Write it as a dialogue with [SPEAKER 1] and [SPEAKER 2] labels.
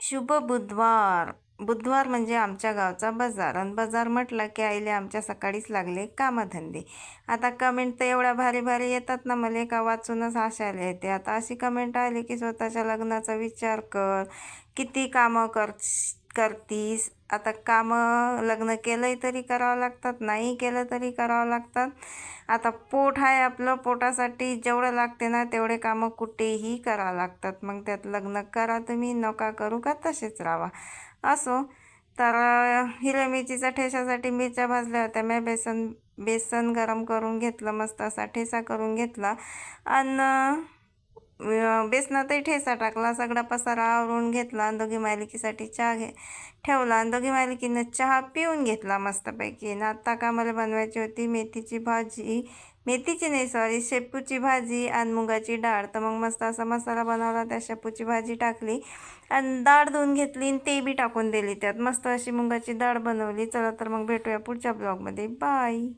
[SPEAKER 1] शुभ बुधवार. बुधवार म्हणजे आमच्या गावचा बाजार आणि बाजार म्हटला की आईले आमच्या सकाळीच लागले कामधंदे. आता कमेंट तर एवढ्या भारी भारी येतात ना, मला का वाचूनच हसायला येते. आता अशी कमेंट आली की स्वतःच्या लग्नाचा विचार कर, किती कामं करतीस. आता कामं लग्न केलंय तरी करावं लागतात, नाही केलं तरी करावं लागतात. आता पोट आहे आपलं, पोटासाठी जेवढं लागते ना तेवढे कामं कुठेही करावं लागतात. मग त्यात लग्न करा तुम्ही, नका करू का तसेच राहा. असो. तर हिरव्या मिरचीचा ठेच्यासाठी मिरच्या भाजल्या होत्या. मी बेसन गरम करून घेतलं, मस्त असा ठेचा करून घेतला आणि बेसनातही ठेचा टाकला. सगळा पसारा आवरून घेतला आणि दोघी मालिकीसाठी चहा ठेवला आणि दोघी मालिकीनं चहा पिऊन घेतला मस्तपैकी. आणि आत्ता का मला बनवायची होती मेथीची भाजी, मेथीची नाही सॉरी, शेपूची भाजी आणि मुगाची डाळ. तर मग मस्त असा मसाला बनवला, त्या शेपूची भाजी टाकली आणि डाळ धुवून घेतली आणि ते बी टाकून दिली त्यात. मस्त अशी मुगाची डाळ बनवली. चला तर मग भेटूया पुढच्या ब्लॉगमध्ये. बाय.